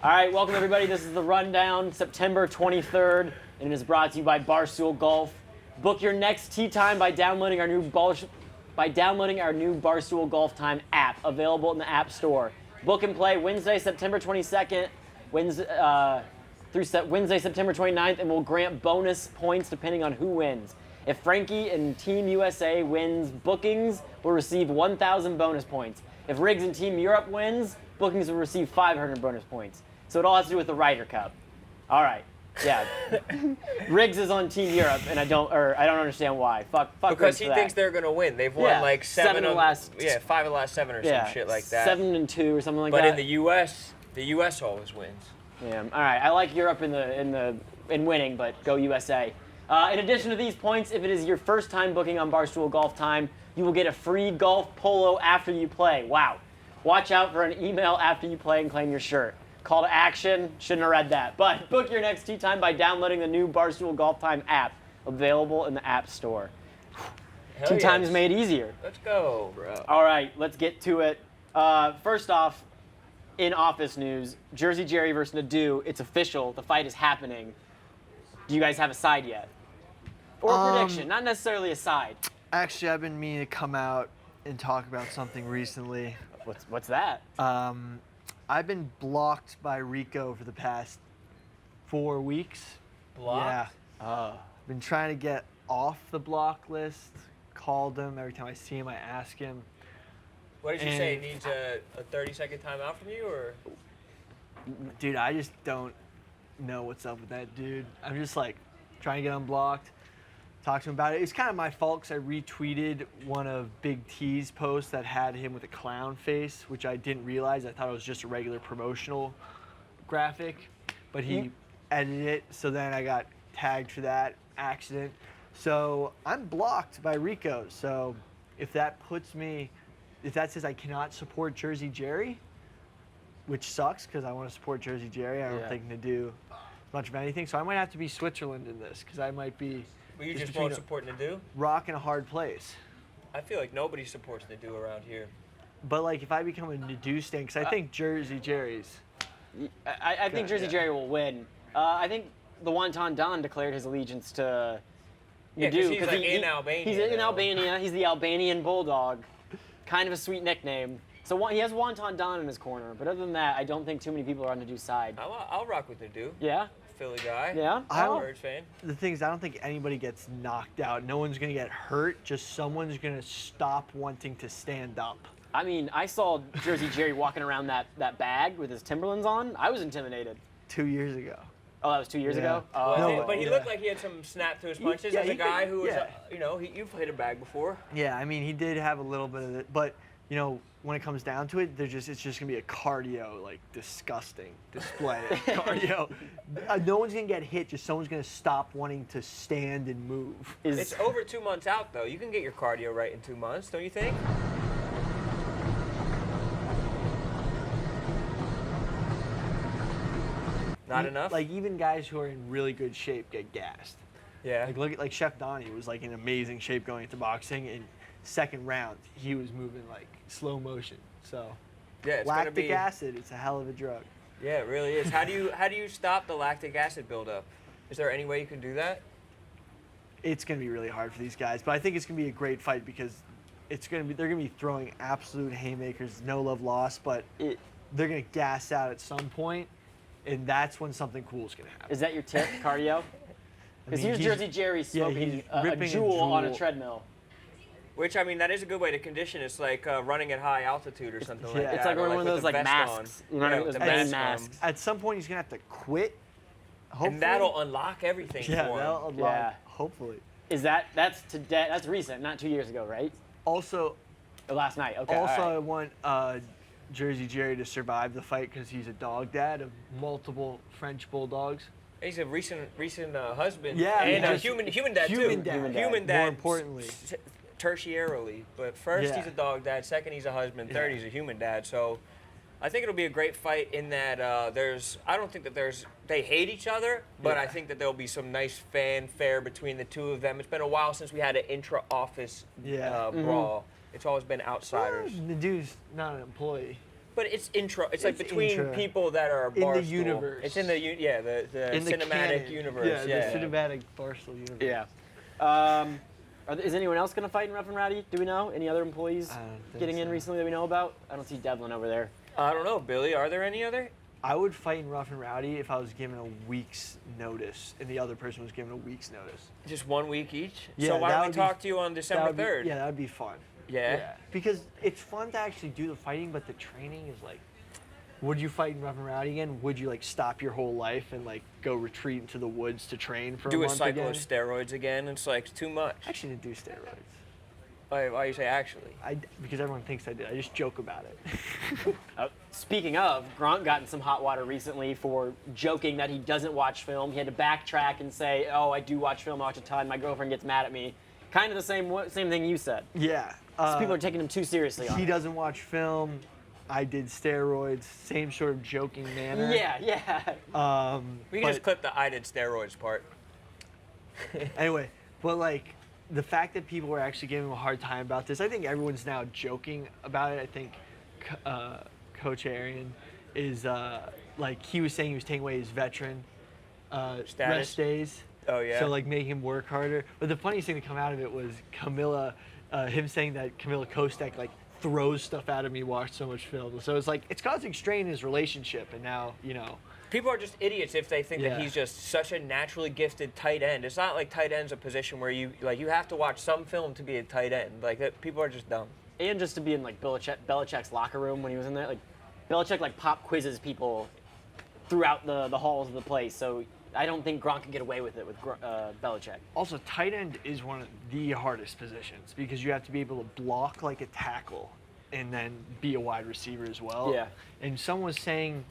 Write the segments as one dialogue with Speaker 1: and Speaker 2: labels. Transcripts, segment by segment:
Speaker 1: All right, welcome everybody. This is the Rundown, September 23rd, and it is brought to you by Barstool Golf. Book your next tee time by downloading our new Barstool Golf Time app, available in the App Store. Book and play Wednesday, September 22nd, through Wednesday, September 29th, and we'll grant bonus points depending on who wins. If Frankie and Team USA wins, bookings will receive 1,000 bonus points. If Riggs and Team Europe wins, bookings will receive 500 bonus points. So it all has to do with the Ryder Cup. All right, yeah. Riggs is on Team Europe, and I don't understand why. Fuck
Speaker 2: because
Speaker 1: Riggs
Speaker 2: he
Speaker 1: for
Speaker 2: thinks
Speaker 1: that.
Speaker 2: they're gonna win. They've won like 5 of the last 7 or some shit like that.
Speaker 1: 7-2 or something like that.
Speaker 2: But in the U.S. always wins.
Speaker 1: Yeah. All right. I like Europe in winning, but go USA. In addition to these points, if it is your first time booking on Barstool Golf Time, you will get a free golf polo after you play. Wow. Watch out for an email after you play and claim your shirt. Call to action. Shouldn't have read that. But book your next tee time by downloading the new Barstool Golf Time app, available in the App Store. Tee times made easier.
Speaker 2: Let's go, bro.
Speaker 1: All right. Let's get to it. First off, in office news, Jersey Jerry versus Nadu. It's official. The fight is happening. Do you guys have a side yet? Or a prediction, not necessarily a side.
Speaker 3: Actually, I've been meaning to come out and talk about something recently.
Speaker 1: What's that?
Speaker 3: I've been blocked by Rico for the past 4 weeks.
Speaker 2: Blocked?
Speaker 3: Yeah. Been trying to get off the block list. Called him. Every time I see him, I ask him.
Speaker 2: What did you say? He needs a 30-second timeout from you, or?
Speaker 3: Dude, I just don't know what's up with that dude. I'm just like trying to get unblocked. Talk to him about it. It's kind of my fault because I retweeted one of Big T's posts that had him with a clown face, which I didn't realize. I thought it was just a regular promotional graphic, but he edited it. So then I got tagged for that accident. So I'm blocked by Rico. So if that says I cannot support Jersey Jerry, which sucks because I want to support Jersey Jerry. I don't think Nadu much of anything. So I might have to be Switzerland in this because I might be.
Speaker 2: Well, you just won't support Nadu?
Speaker 3: Rock in a hard place.
Speaker 2: I feel like nobody supports Nadu around here.
Speaker 3: But like if I become a Nadu stan, because I think Jersey Jerry's.
Speaker 1: I think Jersey Jerry will win. I think the Wonton Don declared his allegiance to Nadu.
Speaker 2: He's like in Albania.
Speaker 1: He's in Albania. He's the Albanian Bulldog. Kind of a sweet nickname. So he has Wonton Don in his corner. But other than that, I don't think too many people are on Nadu's side.
Speaker 2: I'll rock with Nadu.
Speaker 1: Yeah?
Speaker 2: Philly guy.
Speaker 1: Yeah?
Speaker 2: I'm a Birds fan.
Speaker 3: The thing is, I don't think anybody gets knocked out. No one's going to get hurt. Just someone's going to stop wanting to stand up.
Speaker 1: I mean, I saw Jersey Jerry walking around that bag with his Timberlands on. I was intimidated.
Speaker 3: 2 years ago.
Speaker 1: Oh, that was 2 years ago?
Speaker 2: But he looked like he had some snap to his punches as a guy who was, you've hit a bag before.
Speaker 3: Yeah, I mean, he did have a little bit of it. But, when it comes down to it, it's just going to be a cardio, like, disgusting display of cardio. No one's going to get hit. Just someone's going to stop wanting to stand and move.
Speaker 2: It's over 2 months out, though. You can get your cardio right in 2 months, don't you think? Not enough?
Speaker 3: Like, even guys who are in really good shape get gassed.
Speaker 2: Yeah.
Speaker 3: Like, look at Chef Donnie was like in amazing shape going into boxing, and second round he was moving like slow motion. So
Speaker 2: yeah, it's
Speaker 3: lactic acid, it's a hell of a drug.
Speaker 2: Yeah, it really is. How do you stop the lactic acid buildup? Is there any way you can do that?
Speaker 3: It's going to be really hard for these guys, but I think it's going to be a great fight because they're going to be throwing absolute haymakers, no love lost, but they're going to gas out at some point, and that's when something cool is going to happen.
Speaker 1: Is that your tip, cardio? Because here's Jersey Jerry smoking a jewel on a treadmill.
Speaker 2: Which, I mean, that is a good way to condition. It's like running at high altitude or something like that.
Speaker 1: It's like wearing one of those like masks. You know, those band masks.
Speaker 3: At some point, he's going to have to quit. Hopefully.
Speaker 2: And that'll unlock everything for him.
Speaker 3: Yeah, that'll unlock, hopefully.
Speaker 1: That's recent, not 2 years ago, right?
Speaker 3: Also,
Speaker 1: last night, okay.
Speaker 3: Also, I want Jersey Jerry to survive the fight because he's a dog dad of multiple French bulldogs.
Speaker 2: He's a recent husband.
Speaker 3: Yeah,
Speaker 2: and a human dad too.
Speaker 3: Human dad. More importantly.
Speaker 2: Tertiarily, but first he's a dog dad, second he's a husband, third he's a human dad. So I think it'll be a great fight in that I don't think that they hate each other, but I think that there'll be some nice fanfare between the two of them. It's been a while since we had an intra-office brawl. It's always been outsiders.
Speaker 3: The dude's not an employee.
Speaker 2: But it's intro. It's like
Speaker 3: It's
Speaker 2: between
Speaker 3: intro.
Speaker 2: people that are
Speaker 3: In the
Speaker 2: Barstool.
Speaker 3: universe.
Speaker 2: It's in the the
Speaker 3: In the
Speaker 2: cinematic
Speaker 3: canon.
Speaker 2: universe.
Speaker 3: Yeah, the cinematic Barstool universe.
Speaker 1: Yeah. Is anyone else going to fight in Rough and Rowdy? Do we know? Any other employees
Speaker 3: I don't think
Speaker 1: getting in
Speaker 3: so.
Speaker 1: recently that we know about? I don't see Devlin over there.
Speaker 2: I don't know, Billy. Are there any other?
Speaker 3: I would fight in Rough and Rowdy if I was given a week's notice and the other person was given a week's notice.
Speaker 2: Just 1 week each.
Speaker 3: Yeah,
Speaker 2: so why
Speaker 3: that
Speaker 2: don't we
Speaker 3: would be-
Speaker 2: talk to you on
Speaker 3: That
Speaker 2: December
Speaker 3: would be-
Speaker 2: 3rd?
Speaker 3: Yeah, that would be fun.
Speaker 2: Yeah?
Speaker 3: Because it's fun to actually do the fighting, but the training is like, would you fight in Rough and Rowdy again? Would you like stop your whole life and like go retreat into the woods to train for
Speaker 2: Do
Speaker 3: a
Speaker 2: a
Speaker 3: month
Speaker 2: cycle
Speaker 3: again?
Speaker 2: of steroids again? It's like it's too much.
Speaker 3: I actually didn't do steroids.
Speaker 2: Why you say actually?
Speaker 3: Because everyone thinks I did. I just joke about it.
Speaker 1: Speaking of, Gronk got in some hot water recently for joking that he doesn't watch film. He had to backtrack and say, "Oh, I do watch film, I watch a ton. My girlfriend gets mad at me." Kind of the same thing you said.
Speaker 3: Yeah.
Speaker 1: So people are taking him too seriously on
Speaker 3: He
Speaker 1: it.
Speaker 3: doesn't watch film. I did steroids. Same sort of joking manner.
Speaker 1: Yeah.
Speaker 2: We can just clip the I did steroids part.
Speaker 3: Anyway, but like the fact that people are actually giving him a hard time about this, I think everyone's now joking about it. I think Coach Arian is like he was saying he was taking away his veteran rest days.
Speaker 2: Oh, yeah?
Speaker 3: So like making him work harder. But the funniest thing to come out of it was him saying that Camilla Kostek like throws stuff at him. He watched so much film. So it's like it's causing strain in his relationship. And now
Speaker 2: People are just idiots if they think that
Speaker 3: Yeah.
Speaker 2: he's just such a naturally gifted tight end. It's not like tight end's a position where you have to watch some film to be a tight end. Like that, people are just dumb.
Speaker 1: And just to be in like Belichick's locker room when he was in there, like Belichick like pop quizzes people throughout the halls of the place. So I don't think Gronk can get away with it with Belichick.
Speaker 3: Also, tight end is one of the hardest positions because you have to be able to block like a tackle and then be a wide receiver as well.
Speaker 1: Yeah.
Speaker 3: And someone was saying,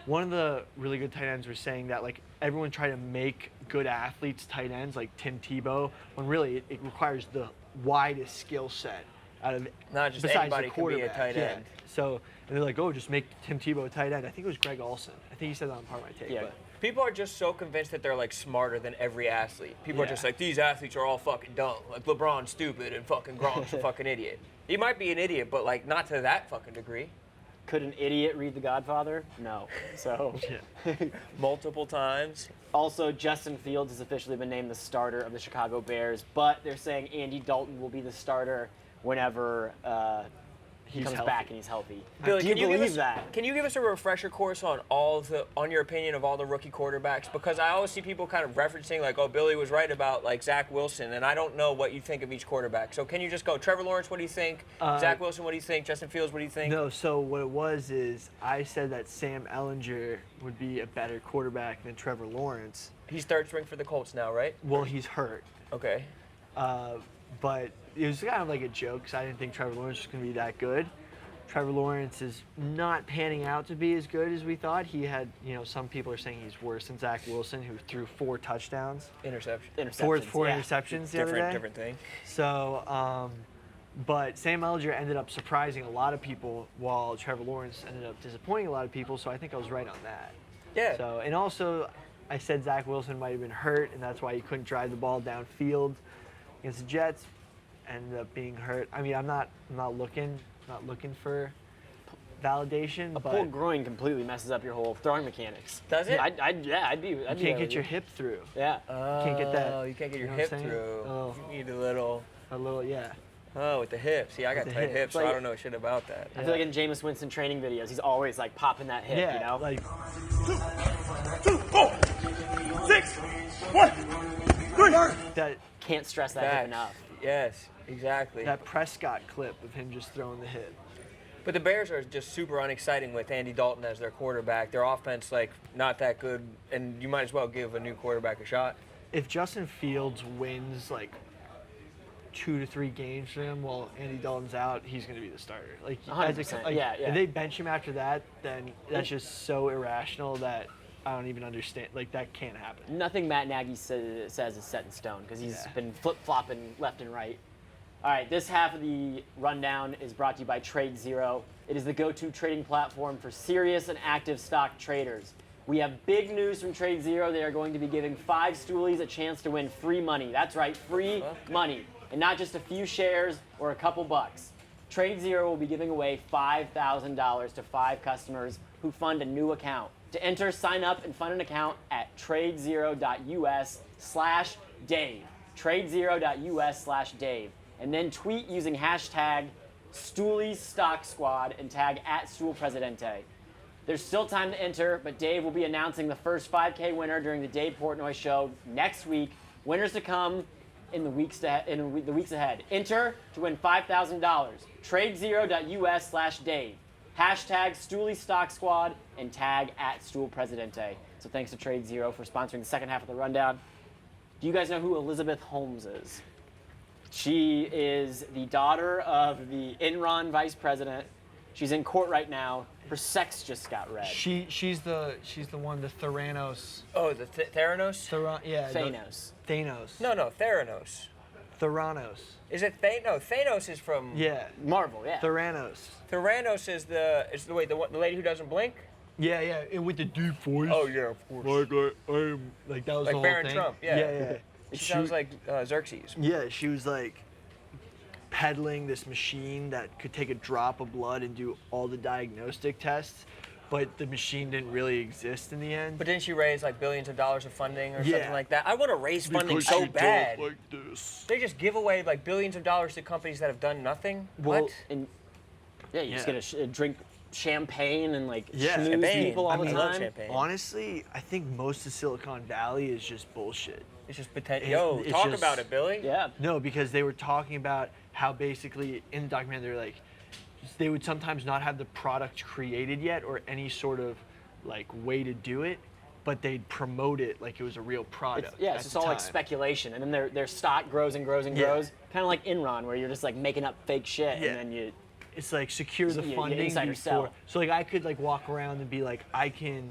Speaker 3: one of the really good tight ends was saying that like everyone tried to make good athletes tight ends like Tim Tebow, when really it requires the widest skill set out of
Speaker 2: Not just
Speaker 3: besides
Speaker 2: anybody
Speaker 3: the
Speaker 2: can be a
Speaker 3: quarterback.
Speaker 2: tight
Speaker 3: Yeah.
Speaker 2: end.
Speaker 3: So and they're like, oh, just make Tim Tebow a tight end. I think it was Greg Olson. I think he said that on Part of My Take.
Speaker 1: Yeah.
Speaker 3: But
Speaker 2: People are just so convinced that they're like smarter than every athlete. People are
Speaker 3: Yeah.
Speaker 2: just like, these athletes are all fucking dumb. Like LeBron's stupid and fucking Gronk's a fucking idiot. He might be an idiot, but like not to that fucking degree.
Speaker 1: Could an idiot read The Godfather? No. So
Speaker 2: Multiple times.
Speaker 1: also Justin Fields has officially been named the starter of the Chicago Bears, but they're saying Andy Dalton will be the starter whenever he
Speaker 3: He's
Speaker 1: comes
Speaker 3: healthy.
Speaker 1: back and he's healthy.
Speaker 2: Billy,
Speaker 1: Do you
Speaker 2: can you
Speaker 1: believe
Speaker 2: give us,
Speaker 1: that?
Speaker 2: Can you give us a refresher course on on your opinion of all the rookie quarterbacks? Because I always see people kind of referencing like, oh, Billy was right about like Zach Wilson, and I don't know what you think of each quarterback. So can you just go, Trevor Lawrence, what do you think? Zach Wilson, what do you think? Justin Fields, what do you think?
Speaker 3: No, so what it was is I said that Sam Ellinger would be a better quarterback than Trevor Lawrence.
Speaker 2: He's third string for the Colts now, right?
Speaker 3: Well, he's hurt.
Speaker 2: Okay.
Speaker 3: But it was kind of like a joke because I didn't think Trevor Lawrence was going to be that good. Trevor Lawrence is not panning out to be as good as we thought. He had, some people are saying he's worse than Zach Wilson, who threw 4 touchdowns.
Speaker 2: Interception.
Speaker 3: Four
Speaker 1: yeah.
Speaker 3: interceptions the other day.
Speaker 2: Different thing.
Speaker 3: So, but Sam Ellinger ended up surprising a lot of people while Trevor Lawrence ended up disappointing a lot of people. So I think I was right on that.
Speaker 2: Yeah.
Speaker 3: So, and also I said Zach Wilson might have been hurt, and that's why he couldn't drive the ball downfield against the Jets. Ended up being hurt. I mean, I'm not looking for validation,
Speaker 1: A
Speaker 3: but
Speaker 1: pulled groin completely messes up your whole throwing mechanics.
Speaker 2: Does it?
Speaker 1: I'd be.
Speaker 3: you can't get your hip through.
Speaker 1: Yeah.
Speaker 3: Can't get that.
Speaker 2: Oh, you can't get your
Speaker 3: You know what
Speaker 2: hip
Speaker 3: I'm saying?
Speaker 2: through.
Speaker 3: Oh.
Speaker 2: You need a little.
Speaker 3: Yeah.
Speaker 2: Oh, with the hips. See, I got
Speaker 3: With the
Speaker 2: tight
Speaker 3: hips.
Speaker 2: hips, so
Speaker 1: Like-
Speaker 2: I don't know shit about that.
Speaker 1: I feel like in Jameis Winston training videos, he's always like popping that hip,
Speaker 3: Yeah,
Speaker 1: you know?
Speaker 3: like
Speaker 4: 2, 4, 6, 1, 3.
Speaker 3: that
Speaker 1: Can't stress that hip
Speaker 2: Facts.
Speaker 1: enough.
Speaker 2: Yes, exactly.
Speaker 3: that Prescott clip of him just throwing the hip.
Speaker 2: But the Bears are just super unexciting with Andy Dalton as their quarterback. Their offense, like, not that good, and you might as well give a new quarterback a shot.
Speaker 3: If Justin Fields wins like 2 to 3 games for him while Andy Dalton's out, he's going to be the starter. Like,
Speaker 1: 100%, yeah.
Speaker 3: If they bench him after that, then that's just so irrational that I don't even understand. Like, that can't happen.
Speaker 1: Nothing Matt Nagy says is set in stone because he's
Speaker 3: Yeah.
Speaker 1: been flip-flopping left and right. All right, this half of the rundown is brought to you by Trade Zero. It is the go-to trading platform for serious and active stock traders. We have big news from Trade Zero. They are going to be giving 5 stoolies a chance to win free money. That's right, free money. And not just a few shares or a couple bucks. Trade Zero will be giving away $5,000 to 5 customers who fund a new account. To enter, sign up and fund an account at tradezero.us/Dave. Tradezero.us/Dave. And then tweet using hashtag StoolieStockSquad and tag @StoolPresidente. There's still time to enter, but Dave will be announcing the first 5K winner during the Dave Portnoy Show next week. Winners to come in the weeks ahead. Enter to win $5,000. TradeZero.us/Dave. Hashtag StoolieStockSquad and tag @StoolPresidente. So thanks to Trade Zero for sponsoring the second half of the rundown. Do you guys know who Elizabeth Holmes is? She is the daughter of the Enron vice president. She's in court right now. Her sex just got read.
Speaker 3: She's the one, the Theranos.
Speaker 2: Oh, the Theranos?
Speaker 3: Yeah.
Speaker 1: Thanos.
Speaker 3: Thanos.
Speaker 2: No, Theranos.
Speaker 3: Theranos.
Speaker 2: Is it Thanos? No, Thanos is from.
Speaker 3: Yeah.
Speaker 1: Marvel, yeah.
Speaker 3: Theranos.
Speaker 2: Theranos is the lady who doesn't blink.
Speaker 3: Yeah, and with the deep voice.
Speaker 2: Oh yeah, of course.
Speaker 3: I'm like that was
Speaker 2: Like
Speaker 3: the whole
Speaker 2: Baron
Speaker 3: thing.
Speaker 2: Trump, yeah.
Speaker 3: Yeah.
Speaker 2: She sounds like Xerxes.
Speaker 3: Yeah, she was like peddling this machine that could take a drop of blood and do all the diagnostic tests, but the machine didn't really exist in the end.
Speaker 2: But didn't she raise like billions of dollars of funding or
Speaker 3: Yeah.
Speaker 2: something like that? I want to raise funding
Speaker 3: Because
Speaker 2: so
Speaker 3: she talked
Speaker 2: bad.
Speaker 3: like this.
Speaker 2: They just give away like billions of dollars to companies that have done nothing.
Speaker 3: Well,
Speaker 2: What?
Speaker 1: And yeah, you just
Speaker 3: Yeah.
Speaker 1: get to drink champagne and like
Speaker 3: Yeah.
Speaker 1: schmooze
Speaker 2: Champagne.
Speaker 1: people all
Speaker 2: I
Speaker 1: the
Speaker 2: love
Speaker 1: time.
Speaker 2: champagne.
Speaker 3: Honestly, I think most of Silicon Valley is just bullshit.
Speaker 2: It's just potential.
Speaker 3: It-
Speaker 2: Yo,
Speaker 3: it's
Speaker 2: talk
Speaker 3: just-
Speaker 2: about it, Billy.
Speaker 1: Yeah.
Speaker 3: No, because they were talking about how basically in the documentary they're like, they would sometimes not have the product created yet or any sort of like way to do it, but they'd promote it like it was a real product.
Speaker 1: It's
Speaker 3: at
Speaker 1: just
Speaker 3: the
Speaker 1: all like
Speaker 3: time.
Speaker 1: speculation, and then their stock grows and grows and
Speaker 3: Yeah.
Speaker 1: grows, kind of like Enron, where you're just like making up fake shit,
Speaker 3: Yeah.
Speaker 1: and then you.
Speaker 3: It's like secure the
Speaker 1: You
Speaker 3: funding
Speaker 1: insider
Speaker 3: before.
Speaker 1: sell.
Speaker 3: So like I could like walk around and be like, I can,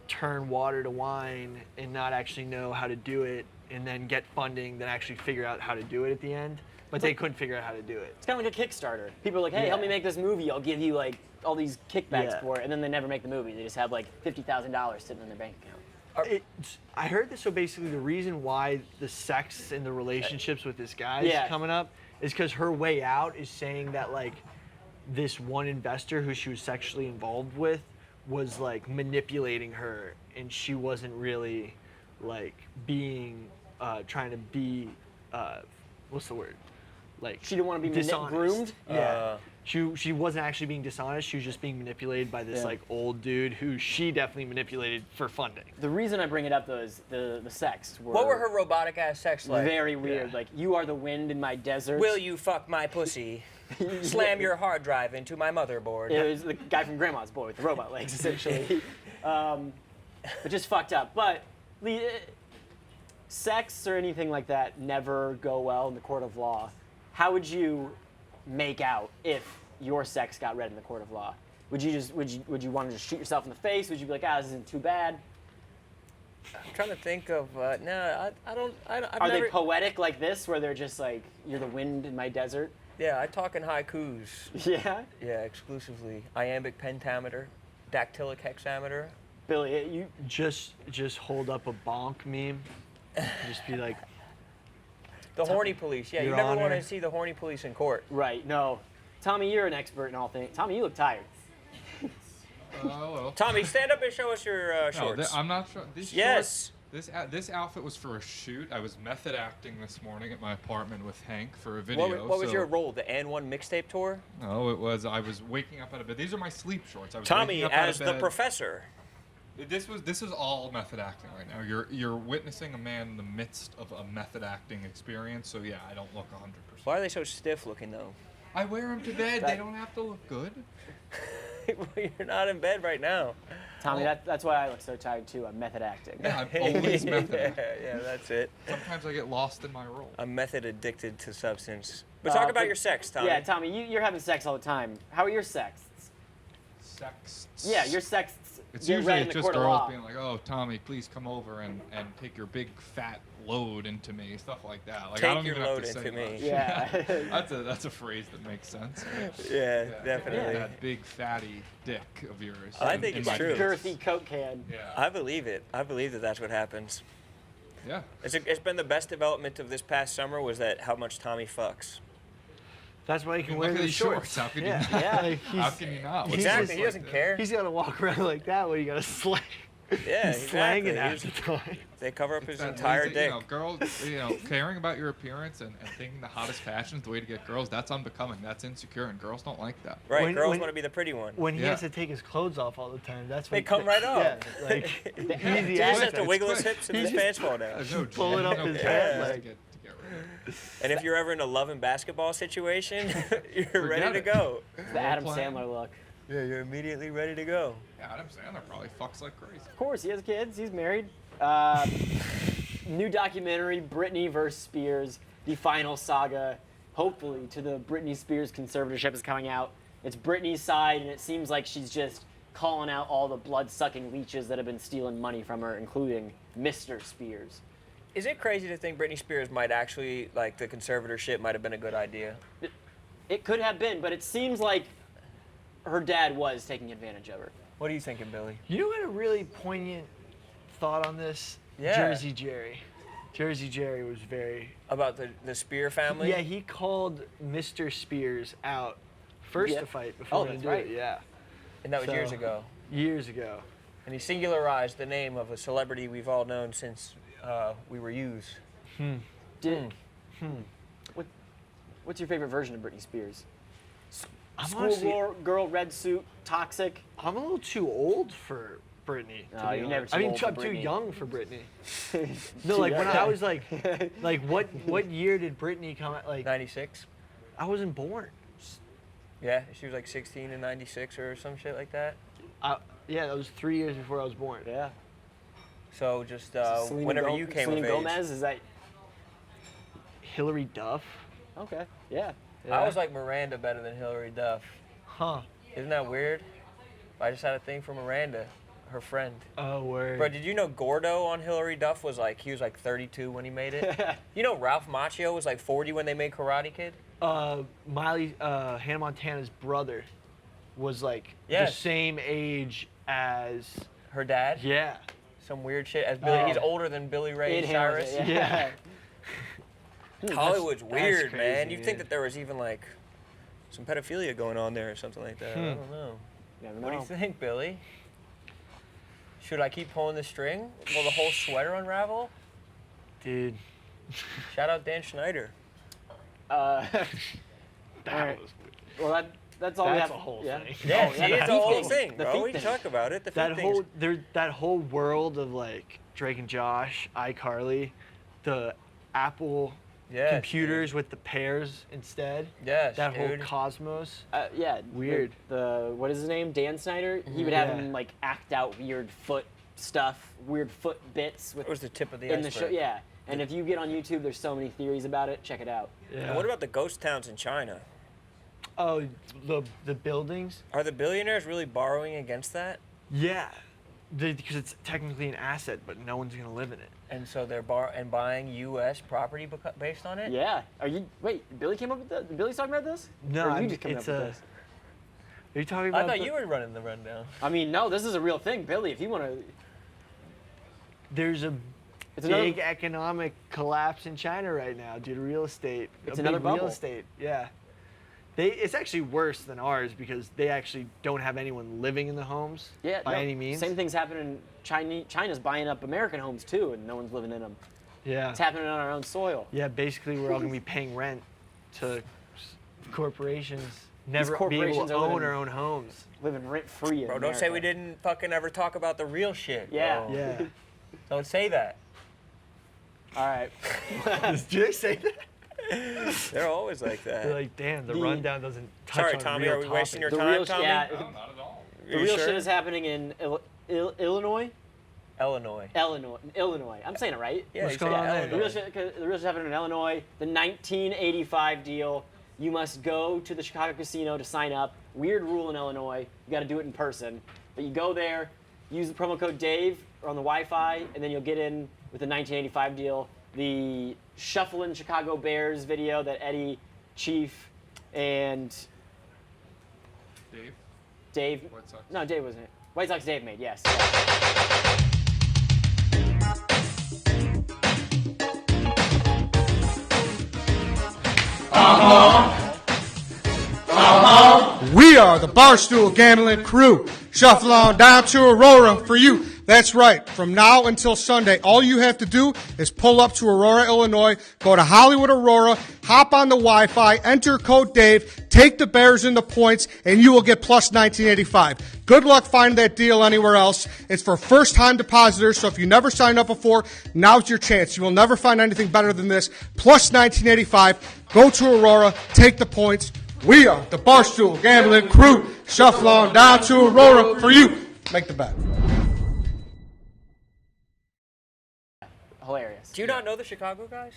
Speaker 3: turn water to wine and not actually know how to do it, and then get funding, then actually figure out how to do it at the end. But they couldn't figure out how to do it.
Speaker 1: It's kind of like a Kickstarter. People are like, hey, help me make this movie. I'll give you like all these kickbacks
Speaker 3: Yeah.
Speaker 1: for it, and then they never make the movie. They just have like $50,000 sitting in their bank account.
Speaker 3: I heard this. So basically, the reason why the sex and the relationships with this guy is
Speaker 1: Yeah.
Speaker 3: coming up is because her way out is saying that like this one investor who she was sexually involved with was like manipulating her, and she wasn't really like being trying to be what's the word, like
Speaker 1: She didn't want to be
Speaker 3: dishonest.
Speaker 1: groomed.
Speaker 3: Yeah. She wasn't actually being dishonest. She was just being manipulated by this
Speaker 1: Yeah.
Speaker 3: like old dude who she definitely manipulated for funding.
Speaker 1: The reason I bring it up though is the sex.
Speaker 2: What were her robotic ass sex like?
Speaker 1: Very weird.
Speaker 3: Yeah.
Speaker 1: Like, you are the wind in my desert.
Speaker 2: Will you fuck my pussy? Slam your hard drive into my motherboard.
Speaker 1: It was the guy from Grandma's Boy with the robot legs, essentially. But just fucked up. But sex or anything like that never go well in the court of law. How would you make out if your sex got read in the court of law? Would you want to just shoot yourself in the face? Would you be like, this isn't too bad?
Speaker 2: I'm trying to think of no, I don't. I've
Speaker 1: Are
Speaker 2: never,
Speaker 1: they poetic like this, where they're just like, you're the wind in my desert?
Speaker 2: Yeah, I talk in haikus.
Speaker 1: Yeah.
Speaker 2: Yeah, exclusively. Iambic pentameter, dactylic hexameter.
Speaker 1: Billy, you.
Speaker 3: Just hold up a bonk meme. Just be like,
Speaker 2: The horny police. Yeah, you
Speaker 3: Your
Speaker 2: never want
Speaker 3: Honor.
Speaker 2: to see the horny police in court.
Speaker 1: Right, no. Tommy, you're an expert in all things. Tommy, you look tired.
Speaker 5: Well.
Speaker 2: Tommy, stand up and show us your
Speaker 5: No,
Speaker 2: shorts.
Speaker 5: I'm not sure. These
Speaker 2: Yes.
Speaker 5: shorts, this outfit was for a shoot. I was method acting this morning at my apartment with Hank for a video.
Speaker 2: What was
Speaker 5: so-
Speaker 2: your role? The And One mixtape tour?
Speaker 5: No, it was. I was waking up out of bed. These are my sleep shorts. I was
Speaker 2: Tommy
Speaker 5: waking up out
Speaker 2: as
Speaker 5: of
Speaker 2: the
Speaker 5: bed.
Speaker 2: professor.
Speaker 5: This is all method acting right now. You're witnessing a man in the midst of a method acting experience. So yeah, I don't look 100%.
Speaker 2: Why are they so stiff looking though?
Speaker 5: I wear them to bed. They don't have to look good.
Speaker 2: You're not in bed right now.
Speaker 1: Tommy, that's why I look so tired too. I'm method acting.
Speaker 5: Yeah, I'm always method
Speaker 2: yeah,
Speaker 5: acting.
Speaker 2: yeah, that's it.
Speaker 5: Sometimes I get lost in my role.
Speaker 2: I'm method addicted to substance. But talk about
Speaker 1: but-
Speaker 2: your sex, Tommy.
Speaker 1: Yeah, Tommy, you're having sex all the time. How are your sexts?
Speaker 5: Sex.
Speaker 1: Yeah, your sexts
Speaker 5: It's
Speaker 1: get read
Speaker 5: usually
Speaker 1: in the
Speaker 5: just
Speaker 1: court of
Speaker 5: girls
Speaker 1: law.
Speaker 5: being like, "Oh, Tommy, please come over and take your big fat load into me," stuff like that. Like,
Speaker 2: Take
Speaker 5: I don't
Speaker 2: your
Speaker 5: even have
Speaker 2: load
Speaker 5: to say
Speaker 2: into me.
Speaker 5: much.
Speaker 1: Yeah.
Speaker 5: that's a phrase that makes sense.
Speaker 2: Yeah,
Speaker 5: Yeah,
Speaker 2: definitely.
Speaker 5: That big fatty dick of yours.
Speaker 2: I
Speaker 5: in-
Speaker 2: think
Speaker 5: in
Speaker 2: it's
Speaker 5: my
Speaker 2: true.
Speaker 5: face.
Speaker 1: Girthy Coke can.
Speaker 5: Yeah.
Speaker 2: I believe it. I believe that that's what happens.
Speaker 5: Yeah.
Speaker 2: It's been the best development of this past summer was that how much Tommy fucks.
Speaker 3: That's why he can
Speaker 5: Look
Speaker 3: wear
Speaker 5: at
Speaker 3: those
Speaker 5: these shorts. How can
Speaker 3: Yeah.
Speaker 5: you not?
Speaker 1: Yeah.
Speaker 3: Like,
Speaker 5: How can you not? What's
Speaker 2: Exactly.
Speaker 5: this
Speaker 2: He
Speaker 5: like
Speaker 2: doesn't
Speaker 5: that?
Speaker 2: care.
Speaker 3: He's gonna walk around like that when you gotta slang.
Speaker 2: Yeah,
Speaker 3: He's slanging
Speaker 2: exactly.
Speaker 3: half the time.
Speaker 2: They cover up his
Speaker 5: That
Speaker 2: entire
Speaker 5: lazy-
Speaker 2: dick.
Speaker 5: girls, caring about your appearance and thinking the hottest fashion is the way to get girls, that's unbecoming. That's insecure, and girls don't like that.
Speaker 2: Right,
Speaker 3: When-
Speaker 2: girls
Speaker 3: when-
Speaker 2: want to be the pretty one.
Speaker 3: When he
Speaker 5: Yeah.
Speaker 3: has to take his clothes off all the time, that's
Speaker 2: They
Speaker 3: when
Speaker 2: come right off.
Speaker 3: Yeah, like the
Speaker 5: Yeah,
Speaker 3: easy
Speaker 2: He just has
Speaker 3: access.
Speaker 2: to wiggle his
Speaker 5: quick.
Speaker 2: hips and
Speaker 3: He
Speaker 2: his
Speaker 3: just-
Speaker 2: pants fall down.
Speaker 5: There's no
Speaker 3: Pull it
Speaker 5: gym,
Speaker 3: up
Speaker 5: no
Speaker 3: his
Speaker 5: pants
Speaker 3: head,
Speaker 5: to
Speaker 3: like-
Speaker 5: get rid of it.
Speaker 2: And if you're ever in a love and basketball situation, you're
Speaker 5: Forget
Speaker 2: ready to
Speaker 5: it.
Speaker 2: go.
Speaker 1: The Adam
Speaker 5: plan.
Speaker 1: Sandler look.
Speaker 2: Yeah, you're immediately ready to go.
Speaker 5: Yeah, Adam Sandler probably fucks like crazy.
Speaker 1: Of course, he has kids. He's married. New documentary, Britney vs. Spears, the final saga, hopefully, to the Britney Spears conservatorship is coming out. It's Britney's side, and it seems like she's just calling out all the blood-sucking leeches that have been stealing money from her, including Mr. Spears.
Speaker 2: Is it crazy to think Britney Spears might actually, like, the conservatorship might have been a good idea?
Speaker 1: It could have been, but it seems like her dad was taking advantage of her.
Speaker 2: What are you thinking, Billy?
Speaker 3: You know what a really poignant thought on this?
Speaker 2: Yeah.
Speaker 3: Jersey Jerry. Jersey Jerry was very.
Speaker 2: About the Spear family?
Speaker 3: Yeah, he called Mr. Spears out first
Speaker 1: Yeah.
Speaker 3: to fight before
Speaker 1: Oh,
Speaker 3: he
Speaker 1: that's
Speaker 3: did
Speaker 1: right.
Speaker 3: it. Yeah,
Speaker 2: And that was years
Speaker 3: So-
Speaker 2: ago.
Speaker 3: years ago.
Speaker 2: And he singularized the name of a celebrity we've all known since we were youths.
Speaker 1: Did, What's your favorite version of Britney Spears?
Speaker 3: I'm honestly,
Speaker 1: Schoolgirl, red suit, toxic.
Speaker 3: I'm a little too old for Britney.
Speaker 1: No,
Speaker 3: be
Speaker 1: you're never
Speaker 3: honest.
Speaker 1: too
Speaker 3: I mean,
Speaker 1: old for
Speaker 3: I'm too
Speaker 1: Britney.
Speaker 3: young for Britney. No, like when I was like what year did Britney come out? Like
Speaker 2: 96?
Speaker 3: I wasn't born.
Speaker 2: Yeah, she was like 16 in 96 or some shit like that.
Speaker 3: Yeah, that was 3 years before I was born.
Speaker 1: Yeah.
Speaker 2: So just
Speaker 1: Selena
Speaker 2: whenever you came
Speaker 1: Selena
Speaker 2: of age.
Speaker 1: Gomez, is that
Speaker 3: Hilary Duff.
Speaker 1: okay? Yeah.
Speaker 2: I was like Miranda better than Hillary Duff.
Speaker 3: Huh.
Speaker 2: Isn't that weird? I just had a thing for Miranda, her friend.
Speaker 3: Oh, word.
Speaker 2: Bro, did you know Gordo on Hillary Duff was like, he was like 32 when he made it? You know Ralph Macchio was like 40 when they made Karate Kid?
Speaker 3: Hannah Montana's brother was like
Speaker 2: Yes.
Speaker 3: the same age as.
Speaker 2: Her dad?
Speaker 3: Yeah.
Speaker 2: Some weird shit. As Billy, he's older than Billy Ray
Speaker 1: In
Speaker 2: Cyrus.
Speaker 1: Hamilton,
Speaker 3: Yeah.
Speaker 2: Hollywood's
Speaker 3: That's
Speaker 2: weird, man.
Speaker 3: crazy,
Speaker 2: You'd think
Speaker 3: yeah.
Speaker 2: that there was even like some pedophilia going on there or something like that. I don't know.
Speaker 1: Never
Speaker 2: What do
Speaker 1: know.
Speaker 2: you think, Billy? Should I keep pulling the string? Will the whole sweater unravel?
Speaker 3: Dude.
Speaker 2: Shout out Dan Schneider.
Speaker 3: That
Speaker 1: Alright.
Speaker 3: was.
Speaker 1: Well, that's all we
Speaker 3: That's
Speaker 1: have.
Speaker 3: a whole
Speaker 1: yeah.
Speaker 3: thing.
Speaker 2: Yeah,
Speaker 1: Oh,
Speaker 2: see,
Speaker 1: the
Speaker 2: it's a
Speaker 1: feet
Speaker 2: whole
Speaker 1: thing.
Speaker 2: thing,
Speaker 1: The
Speaker 2: bro.
Speaker 1: feet
Speaker 2: We can
Speaker 1: thing.
Speaker 2: talk about it. The
Speaker 3: That
Speaker 2: feet
Speaker 3: whole
Speaker 2: things.
Speaker 3: that whole world of like Drake and Josh, iCarly, the Apple
Speaker 2: Yes,
Speaker 3: computers with the pairs instead.
Speaker 2: Yes,
Speaker 3: That whole
Speaker 2: dude.
Speaker 3: cosmos.
Speaker 1: Yeah.
Speaker 3: Weird.
Speaker 1: The what is his name? Dan Snyder. He would have
Speaker 3: Yeah.
Speaker 1: him like act out weird foot stuff, weird foot bits with
Speaker 2: It was the tip of the
Speaker 1: in the
Speaker 2: iceberg.
Speaker 1: show. Yeah. And if you get on YouTube, there's so many theories about it. Check it out.
Speaker 3: Yeah.
Speaker 2: And what about the ghost towns in China?
Speaker 3: Oh, the buildings?
Speaker 2: Are the billionaires really borrowing against that?
Speaker 3: Yeah. Because it's technically an asset, but no one's gonna live in it.
Speaker 2: And so they're buying U.S. property based on it?
Speaker 1: Yeah. Are you? Wait. Billy came up with that? Billy's talking about this?
Speaker 3: No,
Speaker 1: Or are you
Speaker 3: I'm-
Speaker 1: just coming
Speaker 3: it's
Speaker 1: up with
Speaker 3: a-
Speaker 1: this?
Speaker 3: Are you talking
Speaker 2: I
Speaker 3: about?
Speaker 2: thought you were running the rundown.
Speaker 1: I mean, no. This is a real thing, Billy. If you want to.
Speaker 3: There's a
Speaker 1: It's
Speaker 3: big
Speaker 1: another.
Speaker 3: economic collapse in China right now due to real estate.
Speaker 1: It's
Speaker 3: A
Speaker 1: another
Speaker 3: big real
Speaker 1: bubble.
Speaker 3: estate. Yeah. It's actually worse than ours because they actually don't have anyone living in the homes
Speaker 1: Yeah.
Speaker 3: by
Speaker 1: no,
Speaker 3: any means.
Speaker 1: Same thing's happening in China. China's buying up American homes too, and no one's living in them.
Speaker 3: Yeah.
Speaker 1: It's happening on our own soil.
Speaker 3: Yeah, basically we're all gonna be paying rent to corporations. Never be able
Speaker 1: corporations
Speaker 3: to
Speaker 1: are
Speaker 3: own
Speaker 1: living-
Speaker 3: our own homes.
Speaker 1: Living rent free in
Speaker 2: Bro, don't say we
Speaker 1: America.
Speaker 2: didn't fucking ever talk about the real shit.
Speaker 1: Yeah.
Speaker 2: bro.
Speaker 3: Yeah.
Speaker 2: Don't say that.
Speaker 1: All right.
Speaker 3: Did I say that?
Speaker 2: They're always like that.
Speaker 3: They're like, damn, the
Speaker 1: The-
Speaker 3: rundown doesn't touch
Speaker 2: Sorry,
Speaker 3: on
Speaker 2: Tommy,
Speaker 3: real
Speaker 2: are we wasting your
Speaker 3: topics.
Speaker 1: The
Speaker 2: time,
Speaker 1: real,
Speaker 2: Tommy?
Speaker 1: yeah.
Speaker 5: No, not at all.
Speaker 1: The real shit is happening in Illinois.
Speaker 2: Illinois.
Speaker 1: Illinois. I'm saying it right.
Speaker 2: Yeah,
Speaker 3: What's
Speaker 2: you
Speaker 3: going
Speaker 2: said
Speaker 3: on there?
Speaker 1: The real
Speaker 2: Illinois.
Speaker 1: shit, the real shit happening in Illinois. The 1985 deal. You must go to the Chicago casino to sign up. Weird rule in Illinois. You got to do it in person. But you go there, use the promo code Dave on the Wi-Fi, and then you'll get in with the 1985 deal. The Shufflin' Chicago Bears video that Eddie, Chief, and Dave.
Speaker 5: White Sox.
Speaker 1: No, Dave wasn't it. White Sox Dave made, yes.
Speaker 6: We are the Barstool Gambling Crew. Shuffle on down to Aurora for you. That's right. From now until Sunday, all you have to do is pull up to Aurora, Illinois, go to Hollywood Aurora, hop on the Wi-Fi, enter code Dave, take the Bears in the points, and you will get plus 1985. Good luck finding that deal anywhere else. It's for first-time depositors, so if you never signed up before, now's your chance. You will never find anything better than this. Plus 1985. Go to Aurora, take the points. We are the Barstool Gambling Crew. Shuffle on down to Aurora for you. Make the bet.
Speaker 1: Hilarious.
Speaker 2: Do you not know the Chicago guys?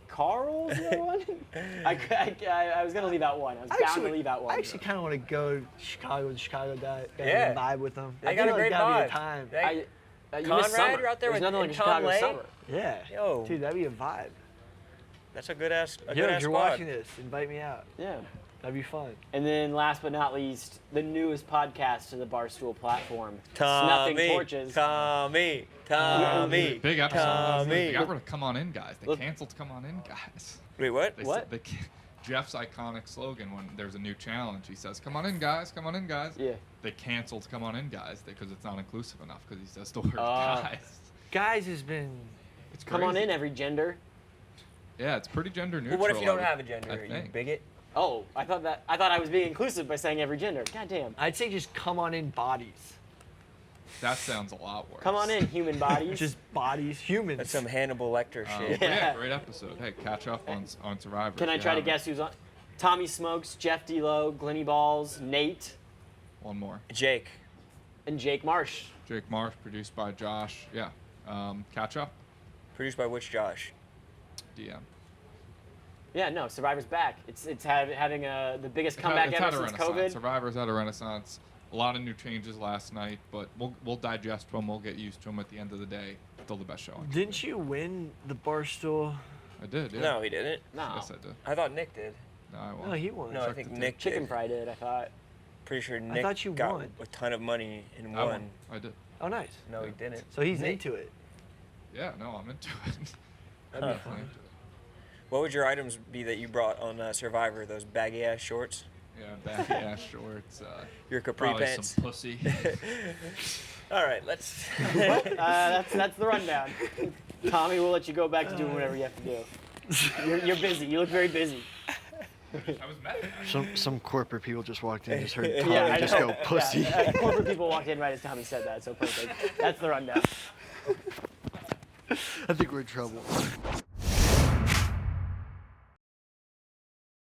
Speaker 1: Carl's the other one? I was going to leave out one. I was bound to leave out one.
Speaker 3: I actually kind of want to go to Chicago with the Chicago guy
Speaker 2: Yeah.
Speaker 3: and vibe with them.
Speaker 2: They got a great
Speaker 3: that'd
Speaker 2: vibe.
Speaker 3: be a time.
Speaker 1: You
Speaker 2: Conrad,
Speaker 1: missed summer.
Speaker 2: you're out there
Speaker 1: There's
Speaker 2: with
Speaker 1: nothing like
Speaker 2: and
Speaker 1: Chicago
Speaker 2: Tom Lay?
Speaker 1: summer.
Speaker 3: Yeah.
Speaker 2: Yo.
Speaker 3: Dude, that'd be a vibe.
Speaker 2: That's a good ass.
Speaker 3: Yo, if you're
Speaker 2: squad.
Speaker 3: watching this, invite me out.
Speaker 1: Yeah.
Speaker 3: That'd be fun.
Speaker 1: And then last but not least, the newest podcast to the Barstool platform,
Speaker 2: Tommy,
Speaker 1: Snuffing Torches.
Speaker 2: Tommy.
Speaker 5: Big episode.
Speaker 2: Tommy.
Speaker 5: They got rid of come on in, guys. They canceled come on in, guys.
Speaker 2: Wait, what?
Speaker 1: What?
Speaker 5: Jeff's iconic slogan when there's a new challenge, he says, come on in, guys, come on in, guys.
Speaker 1: Yeah.
Speaker 5: They canceled come on in, guys, because it's not inclusive enough because he says the word
Speaker 1: Oh.
Speaker 5: guys.
Speaker 3: Guys has been.
Speaker 5: It's
Speaker 1: Come on
Speaker 5: crazy.
Speaker 1: in, every gender.
Speaker 5: Yeah, it's pretty gender neutral.
Speaker 2: Well, what if you don't
Speaker 5: I
Speaker 2: have a
Speaker 5: would-
Speaker 2: gender?
Speaker 5: I
Speaker 2: Are you
Speaker 5: think.
Speaker 2: bigot?
Speaker 1: Oh, I thought I was being inclusive by saying every gender. God damn.
Speaker 3: I'd say just come on in bodies.
Speaker 5: That sounds a lot worse.
Speaker 1: Come on in, human bodies.
Speaker 3: Just bodies, humans.
Speaker 2: That's some Hannibal Lecter shit.
Speaker 5: But
Speaker 1: Yeah.
Speaker 5: yeah, great episode. Hey, catch up on Survivor.
Speaker 1: Can I
Speaker 5: if you
Speaker 1: try to
Speaker 5: haven't.
Speaker 1: guess who's on? Tommy Smokes, Jeff D-Lo, Glenny Balls, Nate,
Speaker 5: One more.
Speaker 2: Jake.
Speaker 1: and Jake Marsh.
Speaker 5: Jake Marsh, produced by Josh. Yeah. Catch up.
Speaker 2: Produced by which Josh?
Speaker 5: DM.
Speaker 1: Yeah, no, Survivor's back. It's having the biggest comeback
Speaker 5: It's had
Speaker 1: ever
Speaker 5: a
Speaker 1: since
Speaker 5: renaissance.
Speaker 1: COVID.
Speaker 5: Survivor's had a renaissance. A lot of new changes last night, but we'll digest them. We'll get used to them at the end of the day. Still the best show on.
Speaker 3: Didn't you win the Barstool?
Speaker 5: I did, yeah.
Speaker 2: No, he didn't.
Speaker 1: No.
Speaker 5: Yes, I did.
Speaker 2: I thought Nick did.
Speaker 5: No, I won.
Speaker 3: No, he won.
Speaker 2: No, I
Speaker 5: Check
Speaker 2: think
Speaker 5: the
Speaker 2: Nick
Speaker 1: Chicken
Speaker 2: did.
Speaker 1: Fry did, I thought.
Speaker 2: Pretty sure Nick
Speaker 3: thought you
Speaker 2: got
Speaker 3: won.
Speaker 2: a ton of money and
Speaker 5: I
Speaker 2: won.
Speaker 5: won. I did.
Speaker 3: Oh, nice.
Speaker 2: No, he didn't.
Speaker 3: So he's
Speaker 2: Nick.
Speaker 3: into it.
Speaker 5: Yeah, no, I'm into it.
Speaker 3: That'd be
Speaker 5: Definitely
Speaker 3: fun.
Speaker 5: into it.
Speaker 2: What would your items be that you brought on Survivor? Those baggy ass shorts?
Speaker 5: Yeah, baggy ass shorts.
Speaker 2: Your capri
Speaker 5: Probably
Speaker 2: pants?
Speaker 5: some pussy.
Speaker 2: All right, let's.
Speaker 1: That's the rundown. Tommy, we'll let you go back to doing whatever you have to do. You're busy. You look very busy.
Speaker 5: I was mad.
Speaker 3: Some corporate people just walked in, just heard
Speaker 1: Yeah, I know.
Speaker 3: pussy.
Speaker 1: Yeah, corporate people walked in right as Tommy said that, so perfect. That's the rundown.
Speaker 3: I think we're in trouble.